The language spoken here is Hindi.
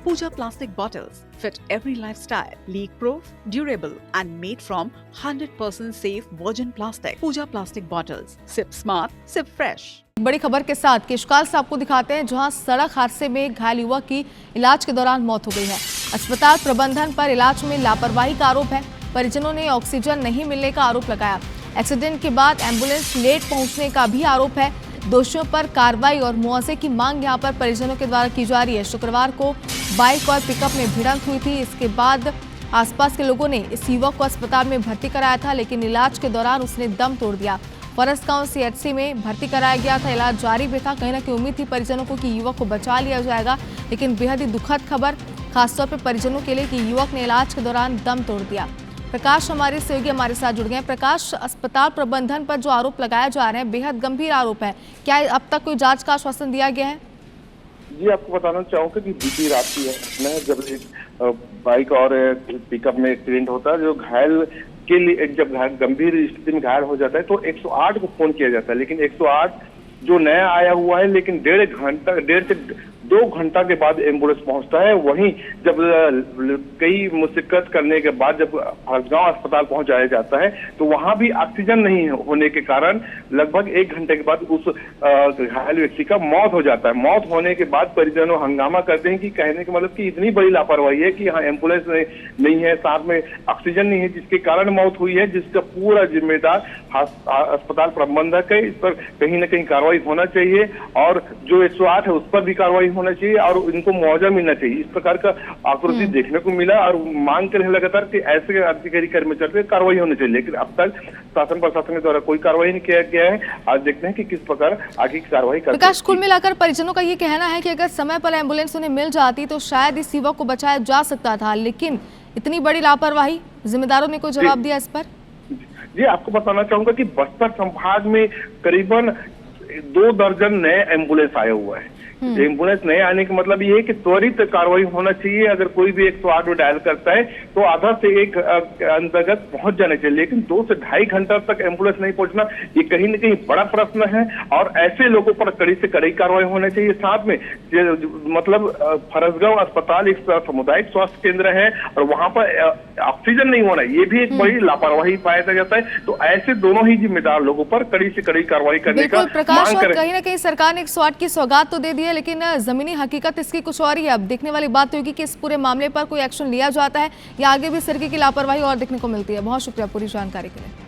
Pooja plastic bottles fit every lifestyle, leak-proof, durable and made from 100% safe virgin plastic. Pooja plastic bottles. Sip smart, sip fresh. बड़ी खबर के साथ केशकाल से आपको दिखाते हैं जहां सड़क हादसे में घायल युवक की इलाज के दौरान मौत हो गई है। अस्पताल प्रबंधन पर इलाज में लापरवाही का आरोप है। परिजनों ने ऑक्सीजन नहीं मिलने का आरोप लगाया। एक्सीडेंट के बाद एम्बुलेंस लेट पहुंचने का भी आरोप है। दोषियों पर कार्रवाई और मुआवजे की मांग यहां पर परिजनों के द्वारा की जा रही है। शुक्रवार को बाइक और पिकअप में भिड़ंत हुई थी। इसके बाद आसपास के लोगों ने इस युवक को अस्पताल में भर्ती कराया था, लेकिन इलाज के दौरान उसने दम तोड़ दिया। फरसगांव सीएचसी में भर्ती कराया गया था। इलाज जारी भी था। कहीं ना कहीं उम्मीद थी परिजनों को कि युवक को बचा लिया जाएगा, लेकिन बेहद ही दुखद खबर खासतौर पर परिजनों के लिए कि युवक ने इलाज के दौरान दम तोड़ दिया। प्रकाश हमारे सहयोगी हमारे साथ जुड़ गए। प्रकाश, अस्पताल प्रबंधन पर जो आरोप लगाए जा रहे हैं बेहद गंभीर आरोप है, क्या अब तक कोई जांच का आश्वासन दिया गया है? जी, आपको बताना चाहूंगा कि बीती रात की है जब एक बाइक और पिकअप में एक्सीडेंट होता है, जो घायल के लिए जब गंभीर स्थिति में घायल हो जाता है तो 108 को फोन किया जाता है, लेकिन 108 जो नया आया हुआ है, लेकिन 1.5 से 2 घंटा के बाद एम्बुलेंस पहुंचता है। वहीं जब कई मुश्किल करने के बाद जब फरसगांव अस्पताल पहुंचाया जाता है तो वहां भी ऑक्सीजन नहीं होने के कारण लगभग 1 घंटे के बाद उस घायल व्यक्ति का मौत हो जाता है। मौत होने के बाद परिजनों हंगामा करते हैं कि कहने का मतलब कि इतनी बड़ी लापरवाही है कि यहाँ एम्बुलेंस नहीं है, साथ में ऑक्सीजन नहीं है, जिसके कारण मौत हुई है, जिसका पूरा जिम्मेदार अस्पताल प्रबंधक है। इस पर कहीं ना कहीं कार्रवाई होना चाहिए और जो 108 है उस पर भी कार्रवाई होना चाहिए और इनको मुआवजा मिलना चाहिए। इस प्रकार का आक्रोश देखने को मिला और मांग कर रहे लगातार कि ऐसे अधिकारी कर्मचारी पर कार्रवाई होनी चाहिए, लेकिन अब तक शासन प्रशासन के द्वारा कोई कार्रवाई नहीं किया गया है। आज देखते हैं कि किस प्रकार आगे की कार्रवाई करते हैं। प्रकाश, कुल मिलाकर परिजनों का ये कहना है कि अगर समय पर एम्बुलेंस उन्हें मिल जाती तो शायद इस युवक को बचाया जा सकता था, लेकिन इतनी बड़ी लापरवाही, जिम्मेदारों ने कोई जवाब दिया इस पर? जी, आपको बताना चाहूंगा कि बस्तर संभाग में करीबन 2 दर्जन नए एम्बुलेंस आया हुआ है। एम्बुलेंस नए आने का मतलब ये है कि त्वरित कार्रवाई होना चाहिए। अगर कोई भी 108 में डायल करता है तो आधा से 1 अंतर्गत पहुंच जाने चाहिए, लेकिन 2 से ढाई घंटा तक एम्बुलेंस नहीं पहुंचना ये कहीं न कहीं बड़ा प्रश्न है और ऐसे लोगों पर कड़ी से कड़ी कार्रवाई होना चाहिए। साथ में मतलब फरसगांव अस्पताल एक सामुदायिक स्वास्थ्य केंद्र है और वहां पर ऑक्सीजन नहीं होना ये भी एक बड़ी लापरवाही पाया जाता है। तो ऐसे दोनों ही जिम्मेदार लोगों पर कड़ी से कड़ी कार्रवाई करने का प्रकाश, और कहीं ना कहीं सरकार ने 108 की सौगात तो दे दी है, लेकिन जमीनी हकीकत इसकी कुछ और ही है। अब देखने वाली बात होगी कि इस पूरे मामले पर कोई एक्शन लिया जाता है या आगे भी सरकार की लापरवाही और देखने को मिलती है। बहुत शुक्रिया पूरी जानकारी के लिए।